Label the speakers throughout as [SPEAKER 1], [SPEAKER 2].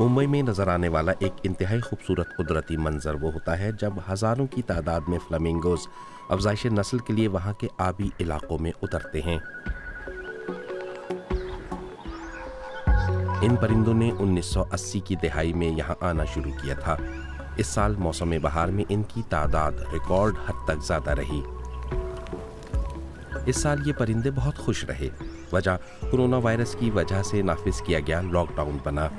[SPEAKER 1] मुंबई में नजर आने वाला एक इंतहाई खूबसूरत कुदरती मंजर वो होता है जब हजारों की तादाद में फ्लेमिंगोज अफजाइश नस्ल के लिए वहाँ के आबी इलाकों में उतरते हैं। इन परिंदों ने 1980 की दहाई में यहाँ आना शुरू किया था। इस साल मौसम बहार में इनकी तादाद रिकॉर्ड हद तक ज़्यादा रही। इस साल ये परिंदे बहुत खुश रहे। वजह कोरोना वायरस की वजह से नाफिज किया गया लॉकडाउन बना।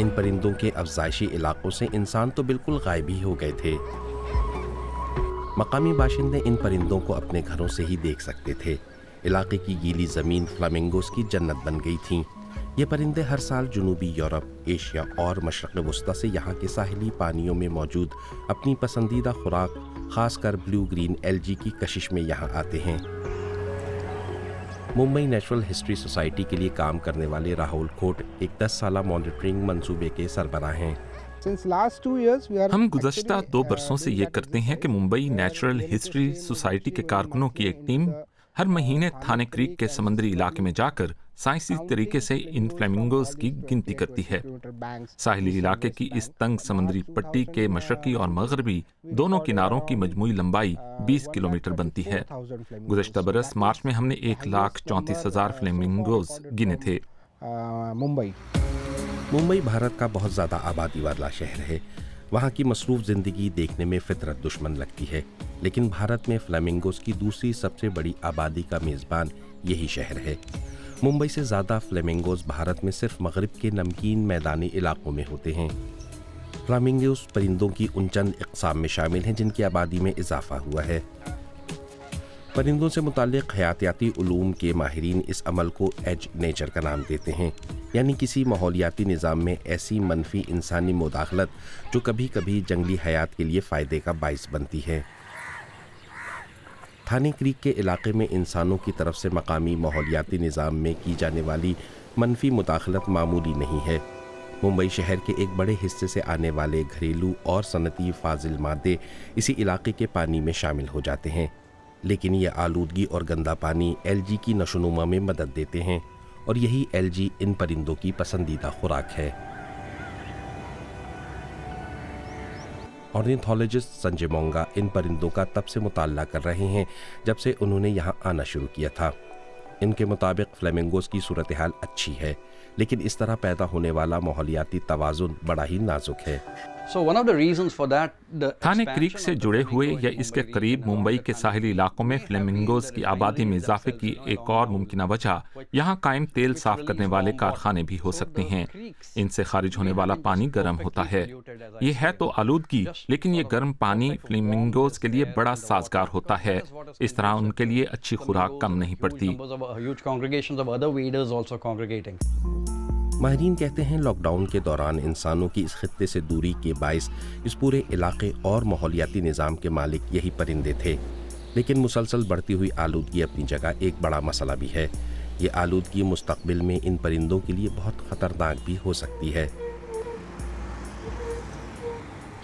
[SPEAKER 1] इन परिंदों के अफजाइशी इलाकों से इंसान तो बिल्कुल गायब ही हो गए थे। मकामी बाशिंदे इन परिंदों को अपने घरों से ही देख सकते थे। इलाके की गीली ज़मीन फ्लामिंगोस की जन्नत बन गई थी। ये परिंदे हर साल जनूबी यूरोप, एशिया और मशरक़ वस्ता से यहाँ के साहिली पानियों में मौजूद अपनी पसंदीदा खुराक खासकर ब्लू ग्रीन एल्गी की कशिश में यहाँ आते हैं। मुंबई नेचुरल हिस्ट्री सोसाइटी के लिए काम करने वाले राहुल खोट एक 10 साला मॉनिटरिंग मंसूबे के सरबराह हैं।
[SPEAKER 2] हम गुज़श्ता 2 बरसों से ये करते हैं कि मुंबई नेचुरल हिस्ट्री सोसाइटी के कारकुनों की एक टीम हर महीने थाने क्रीक के समंदरी इलाके में जाकर साइंसी तरीके से इन फ्लेमिंगोज की गिनती करती है। साहिली इलाके की इस तंग समुद्री पट्टी के मशरकी और मगरबी दोनों किनारों की मजमूई लंबाई 20 किलोमीटर बनती है। गुज़श्ता बरस मार्च में हमने 1,34,000 फ्लेमिंगोज गिने थे।
[SPEAKER 1] मुंबई भारत का बहुत ज़्यादा आबादी वाला शहर है। वहाँ की मसरूफ़ ज़िंदगी देखने में फितरत दुश्मन लगती है, लेकिन भारत में फ्लेमिंगोस की दूसरी सबसे बड़ी आबादी का मेज़बान यही शहर है। मुंबई से ज़्यादा फ्लेमिंगोस भारत में सिर्फ मगरिब के नमकीन मैदानी इलाकों में होते हैं। फ्लेमिंगोस परिंदों की उन चंद इक़साम में शामिल हैं जिनकी आबादी में इजाफा हुआ है। परिंदों से मुताल्लिक़ हयातियाती उलूम के माहिरीन इस अमल को एज नेचर का नाम देते हैं, यानी किसी माहौलियाती निज़ाम में ऐसी मनफी इंसानी मुदाखलत जो कभी कभी जंगली हयात के लिए फ़ायदे का बाइस बनती है। थाने क्रीक के इलाके में इंसानों की तरफ से मकामी माहौलियाती निज़ाम में की जाने वाली मनफी मुदाखलत मामूली नहीं है। मुंबई शहर के एक बड़े हिस्से से आने वाले घरेलू और सनती फाजिल मादे इसी इलाके के पानी में शामिल हो जाते हैं, लेकिन ये आलूदगी और गंदा पानी एल्गी की नशोनुमा में मदद देते हैं और यही एल्गी इन परिंदों की पसंदीदा खुराक है। ऑर्निथोलॉजिस्ट संजय मोंगा इन परिंदों का तब से मुताल्ला कर रहे हैं जब से उन्होंने यहाँ आना शुरू किया था। इनके मुताबिक फ्लेमिंगोस की सूरत हाल अच्छी है, लेकिन इस तरह पैदा होने वाला माहौलियाती तवाज़ुन बड़ा ही नाजुक है।
[SPEAKER 2] थाने क्रीक से जुड़े हुए या इसके करीब मुंबई के साहिली इलाकों में फ्लेमिंगोज की आबादी में इजाफे की एक और मुमकिन वजह यहाँ कायम तेल साफ करने वाले कारखाने भी हो सकते हैं। इनसे खारिज होने वाला पानी गर्म होता है। ये है तो आलूदगी, लेकिन ये गर्म पानी फ्लेमिंगोज के लिए बड़ा साजगार होता है। इस तरह उनके लिए अच्छी खुराक कम नहीं पड़ती।
[SPEAKER 1] माहिरीन कहते हैं लॉकडाउन के दौरान इंसानों की इस खित्ते से दूरी के बाइस इस पूरे इलाके और माहौलियाती निज़ाम के मालिक यही परिंदे थे। लेकिन मुसलसल बढ़ती हुई आलूदगी अपनी जगह एक बड़ा मसला भी है। ये आलूदगी मुस्तकबिल में इन परिंदों के लिए बहुत ख़तरनाक भी हो सकती है।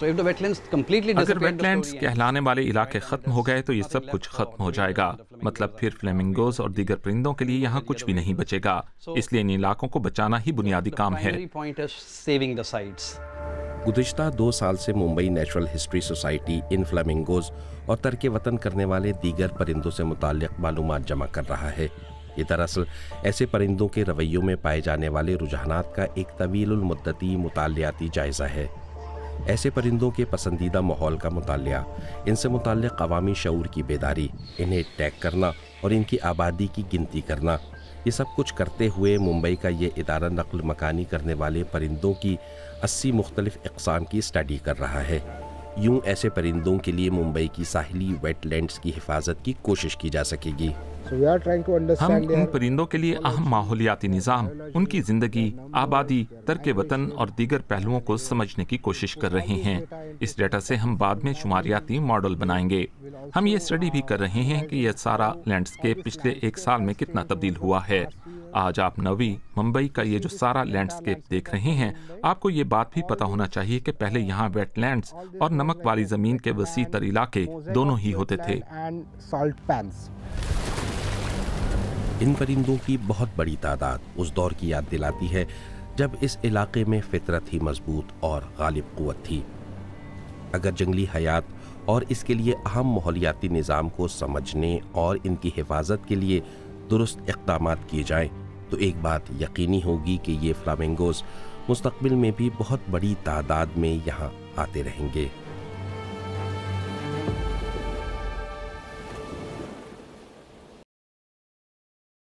[SPEAKER 2] अगर वेटलैंड्स कहलाने वाले इलाके खत्म हो गए तो ये सब कुछ खत्म हो जाएगा। मतलब फिर फ्लेमिंगोज और दीगर परिंदों के लिए यहाँ कुछ भी नहीं बचेगा। इसलिए इन इलाकों को बचाना ही बुनियादी काम है।
[SPEAKER 1] गुज़िश्ता 2 साल से Mumbai natural history society in flamingos और तर्के वतन करने वाले दीगर परिंदों से मुताल्लिक़ मालूमात जमा कर रहा है। ये दरअसल ऐसे परिंदों के रवैयों में पाए जाने वाले रुझानात का एक तवीलुल मुद्दती मुतालियाती जायज़ा है। ऐसे परिंदों के पसंदीदा माहौल का मुतालिया, इनसे मुताल्लिक़ अवामी शऊर की बेदारी, इन्हें टैग करना और इनकी आबादी की गिनती करना, ये सब कुछ करते हुए मुंबई का ये इदारा नक़ल मकानी करने वाले परिंदों की 80 मुख्तलिफ़ इक़साम की स्टडी कर रहा है। यूँ ऐसे परिंदों के लिए मुंबई की साहिली वेटलैंड्स की हिफाजत की कोशिश की जा सकेगी।
[SPEAKER 2] हम इन परिंदों के लिए अहम माहौलियाती निज़ाम, उनकी ज़िंदगी, आबादी, तर्के वतन और दीगर पहलुओं को समझने की कोशिश कर रहे हैं। इस डेटा से हम बाद में शुमारियाती मॉडल बनाएंगे। हम ये स्टडी भी कर रहे हैं कि यह सारा लैंडस्केप पिछले 1 साल में कितना तब्दील हुआ है। आज आप नवी मुंबई का ये जो सारा लैंडस्केप देख रहे हैं, आपको ये बात भी पता होना चाहिए कि पहले यहाँ वेटलैंड्स और नमक वाली ज़मीन के वसी तर इलाके दोनों ही होते थे।
[SPEAKER 1] इन परिंदों की बहुत बड़ी तादाद उस दौर की याद दिलाती है جب اس علاقے میں فطرت ہی مضبوط اور غالب قوت تھی۔ اگر جنگلی حیات اور اس کے لیے اہم ماحولیاتی نظام کو سمجھنے اور ان کی حفاظت کے لیے درست اقدامات کیے جائیں تو ایک بات یقینی ہوگی کہ یہ فلامنگوز مستقبل میں بھی بہت بڑی تعداد میں یہاں آتے رہیں گے۔